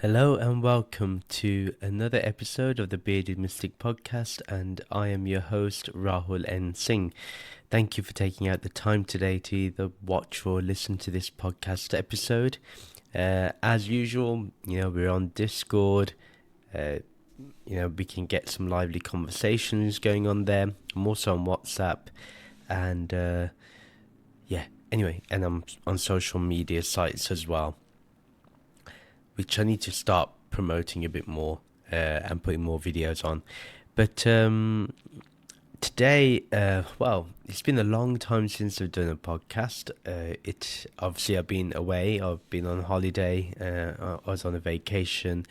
Hello and welcome to another episode of the Bearded Mystic podcast, and I am your host Rahul N Singh. Thank you for taking out the time today to either watch or listen to this podcast episode. As usual, we're on Discord. Uh, we can get some lively conversations going on there. I'm also on WhatsApp, and and I'm on social media sites as well, which I need to start promoting a bit more and putting more videos on. But today, it's been a long time since I've done a podcast. It obviously I've been away. I've been on holiday. I was on a vacation.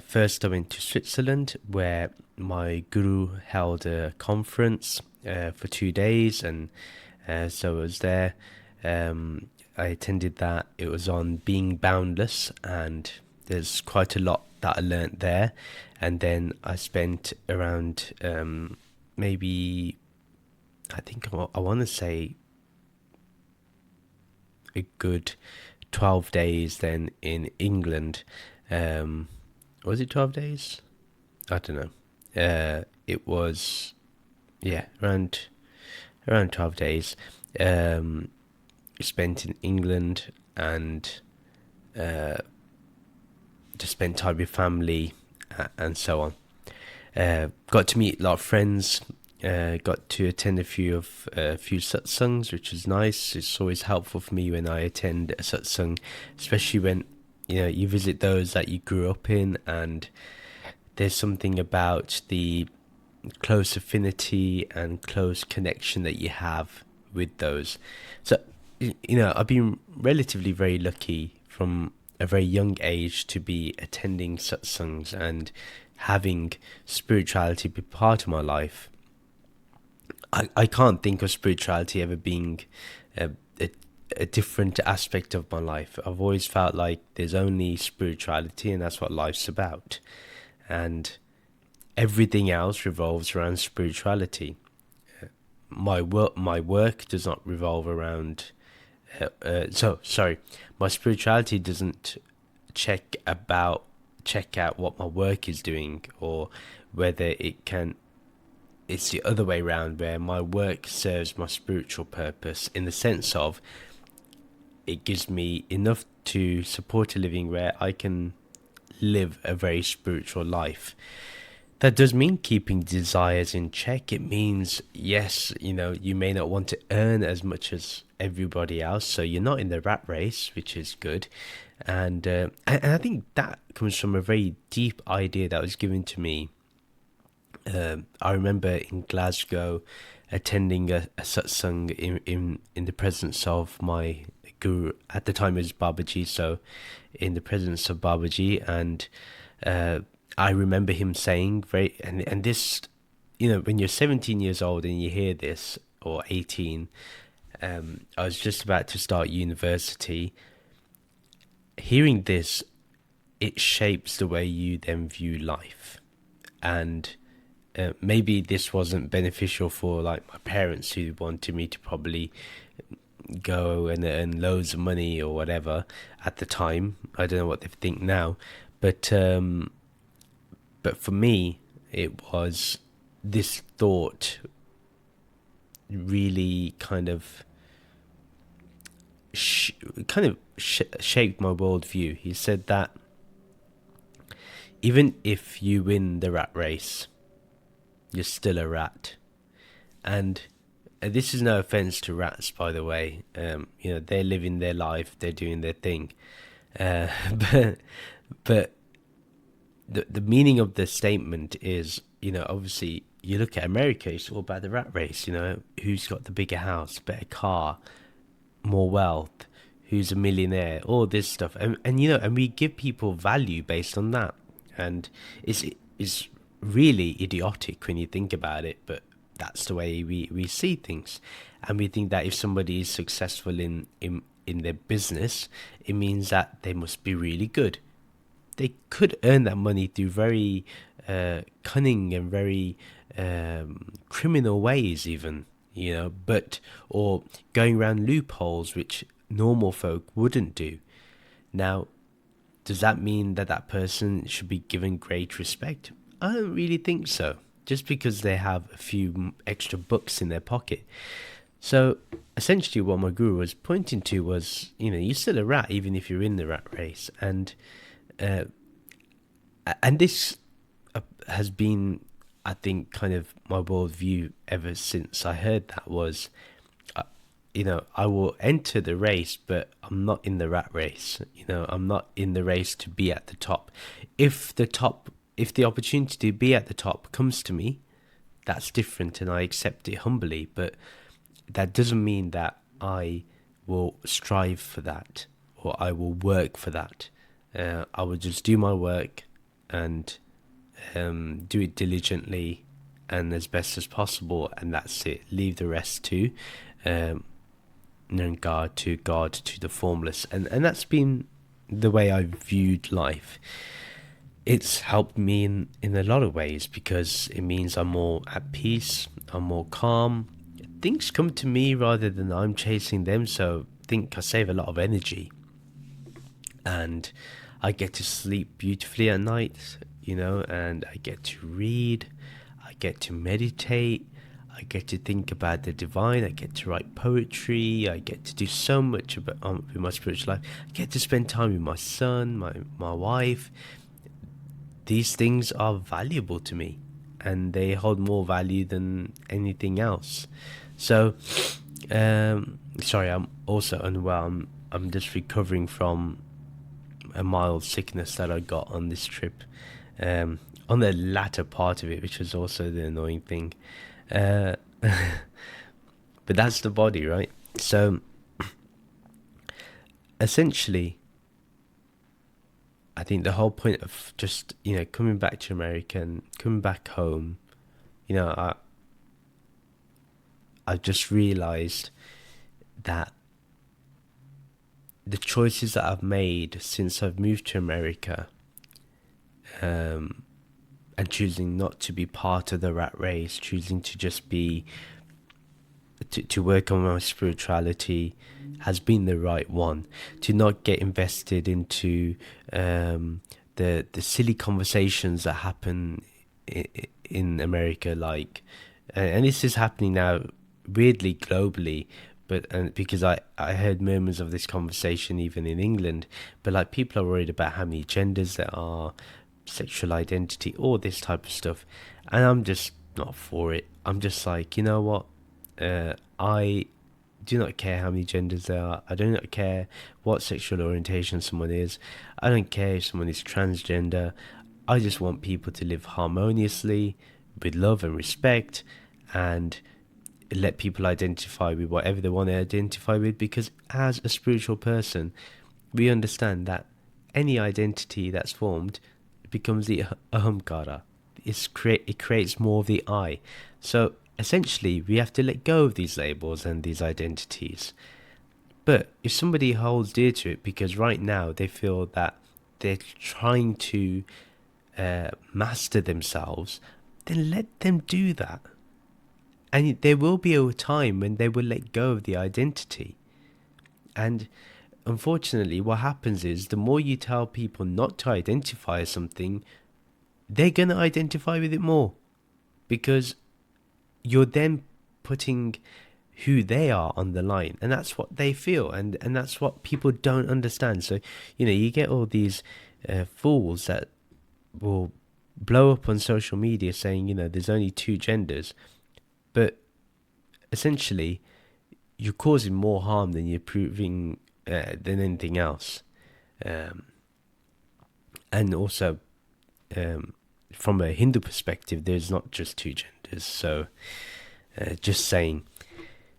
First, I went to Switzerland, where my guru held a conference for 2 days, and so I was there. I attended that. It was on being boundless, and there's quite a lot that I learnt there. And then I spent around maybe, I think I want to say a good 12 days then in England. Was it 12 days? I don't know. It was, yeah, around 12 days. Spent in England, and just spent time with family and so on. Got to meet a lot of friends. Got to attend a few satsangs, which is nice. It's always helpful for me when I attend a satsang, especially when you visit those that you grew up in, and there's something about the close affinity and close connection that you have with those. So I've been relatively very lucky from a very young age to be attending satsangs and having spirituality be part of my life. I can't think of spirituality ever being a different aspect of my life. I've always felt like there's only spirituality, and that's what life's about. And everything else revolves around spirituality. My work does not revolve around my spirituality doesn't check out what my work is doing, or whether it's the other way around, where my work serves my spiritual purpose, in the sense of it gives me enough to support a living where I can live a very spiritual life. That does mean keeping desires in check. It means, yes, you may not want to earn as much as everybody else, so you're not in the rat race, which is good. And I think that comes from a very deep idea that was given to me. I remember in Glasgow attending a satsang in the presence of my guru. At the time it was Babaji, so in the presence of Babaji, and I remember him saying and this, when you're 17 years old and you hear this, or 18, I was just about to start university. Hearing this, it shapes the way you then view life. And maybe this wasn't beneficial for like my parents, who wanted me to probably go and earn loads of money or whatever at the time. I don't know what they think now, but for me, it was this thought really kind of shaped my worldview. He said that even if you win the rat race, you're still a rat. And this is no offense to rats, by the way. They're living their life, they're doing their thing. But the meaning of the statement is, obviously, you look at America, it's all about the rat race. Who's got the bigger house, better car, more wealth, who's a millionaire, all this stuff. And we give people value based on that. And it's really idiotic when you think about it, but that's the way we see things. And we think that if somebody is successful in their business, it means that they must be really good. They could earn that money through very cunning and very criminal ways, even, or going around loopholes which normal folk wouldn't do. Now, does that mean that that person should be given great respect? I don't really think so. Just because they have a few extra bucks in their pocket. So essentially, what my guru was pointing to was, you're still a rat even if you're in the rat race, uh, and this has been, I think, kind of my worldview ever since I heard that was, I will enter the race, but I'm not in the rat race. I'm not in the race to be at the top. If the opportunity to be at the top comes to me, that's different, and I accept it humbly. But that doesn't mean that I will strive for that or I will work for that. I will just do my work and do it diligently and as best as possible, and that's it. Leave the rest to God, to the formless, and that's been the way I've viewed life. It's helped me in a lot of ways because it means I'm more at peace, I'm more calm. Things come to me rather than I'm chasing them, so I think I save a lot of energy. And I get to sleep beautifully at night, and I get to read, I get to meditate, I get to think about the divine, I get to write poetry, I get to do so much about with my spiritual life. I get to spend time with my son, my wife. These things are valuable to me, and they hold more value than anything else. So, sorry, I'm also unwell. I'm just recovering from a mild sickness that I got on this trip. On the latter part of it, which was also the annoying thing. But that's the body, right? So, essentially, I think the whole point of just coming back to America and coming back home, I've just realised that the choices that I've made since I've moved to America, and choosing not to be part of the rat race, choosing to just be to work on my spirituality, has been the right one. To not get invested into the silly conversations that happen in America, and this is happening now weirdly globally. But because I heard murmurs of this conversation even in England, but people are worried about how many genders there are, sexual identity, all this type of stuff, and I'm just not for it. I'm just like, you know what? I do not care how many genders there are. I do not care what sexual orientation someone is. I don't care if someone is transgender. I just want people to live harmoniously with love and respect, and let people identify with whatever they want to identify with, because as a spiritual person, we understand that any identity that's formed becomes the ahamkara. It creates more of the I. So essentially, we have to let go of these labels and these identities. But if somebody holds dear to it because right now they feel that they're trying to master themselves, then let them do that. And there will be a time when they will let go of the identity. And unfortunately, what happens is the more you tell people not to identify as something, they're going to identify with it more, because you're then putting who they are on the line, and that's what they feel, and that's what people don't understand. So you get all these fools that will blow up on social media saying there's only two genders, but essentially you're causing more harm than you're proving than anything else. And also from a Hindu perspective, there's not just two genders. So just saying.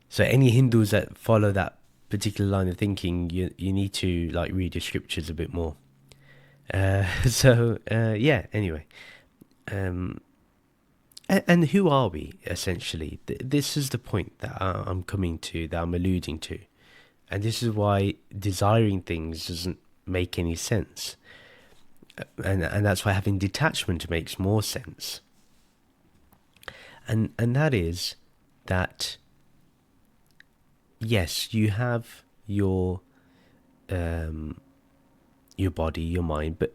So any Hindus that follow that particular line of thinking, you need to read your scriptures a bit more. Yeah, anyway. And who are we, essentially? This is the point that I'm coming to, that I'm alluding to. And this is why desiring things doesn't make any sense. And that's why having detachment makes more sense. And that is that, yes, you have your your body, your mind, but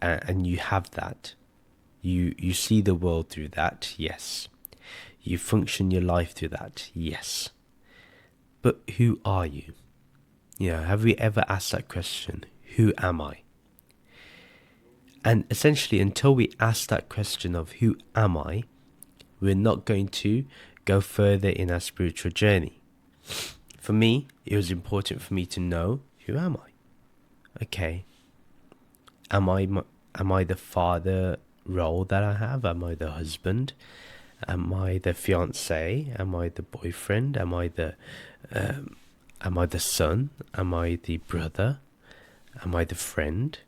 and you have that. You see the world through that, yes. You function your life through that, yes. But who are you? Have we ever asked that question? Who am I? And essentially, until we ask that question of who am I, we're not going to go further in our spiritual journey. For me, it was important for me to know, who am I? Okay. Am I the father role that I have? Am I the husband? Am I the fiance? Am I the boyfriend? Am I the son? Am I the brother? Am I the friend?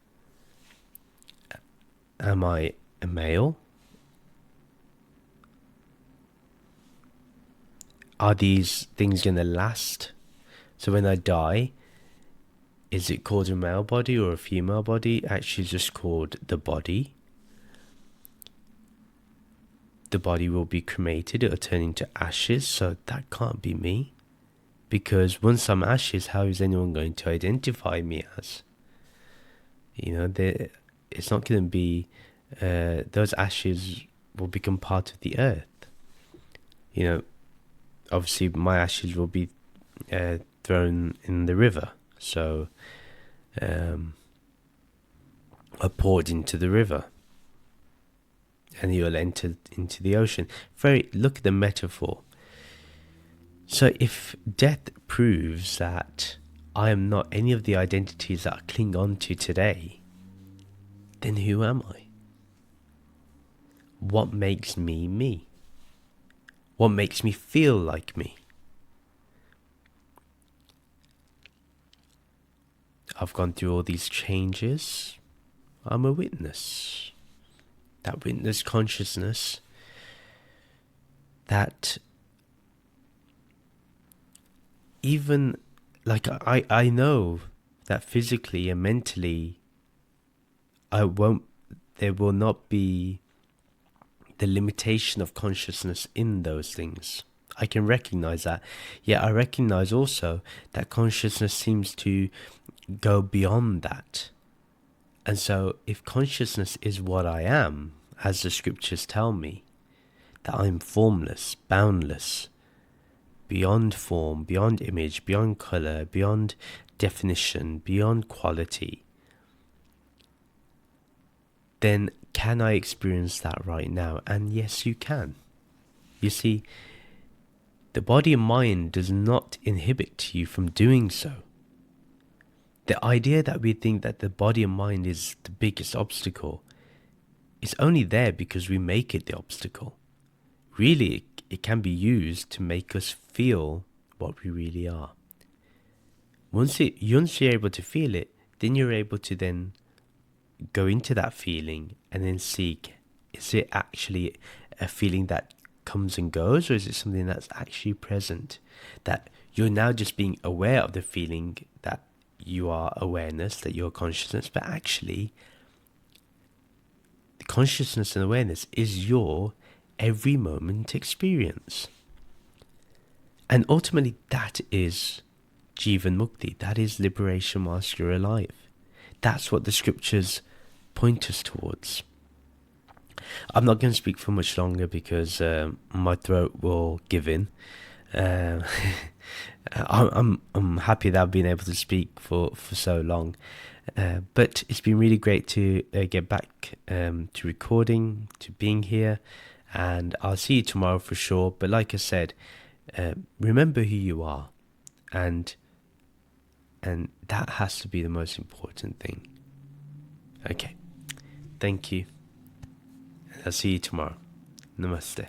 Am I a male? Are these things going to last? So when I die, is it called a male body or a female body? Actually, just called the body. The body will be cremated, it'll turn into ashes, so that can't be me. Because once I'm ashes, how is anyone going to identify me as? It's not going to be, those ashes will become part of the earth. Obviously my ashes will be thrown in the river, so are poured into the river, and he will enter into the ocean. Look at the metaphor. So if death proves that I am not any of the identities that I cling on to today, then who am I? What makes me me? What makes me feel like me? I've gone through all these changes. I'm a witness. That witness consciousness, that even like I know that physically and mentally there will not be the limitation of consciousness in those things. I can recognize that. Yet I recognize also that consciousness seems to go beyond that. And so if consciousness is what I am, as the scriptures tell me, that I'm formless, boundless, beyond form, beyond image, beyond color, beyond definition, beyond quality, then can I experience that right now? And yes, you can. You see, the body and mind does not inhibit you from doing so. The idea that we think that the body and mind is the biggest obstacle is only there because we make it the obstacle. Really, it can be used to make us feel what we really are. Once you're able to feel it, then you're able to then go into that feeling and then seek, is it actually a feeling that comes and goes, or is it something that's actually present? That you're now just being aware of the feeling, that you are awareness, that you're consciousness, but actually the consciousness and awareness is your every moment experience. And ultimately that is Jivan Mukti, that is liberation whilst you're alive. That's what the scriptures point us towards. I'm not going to speak for much longer because my throat will give in. I'm happy that I've been able to speak for so long. But it's been really great to get back to recording, to being here, and I'll see you tomorrow for sure. But like I said, remember who you are, and that has to be the most important thing. Okay, thank you. I'll see you tomorrow. Namaste.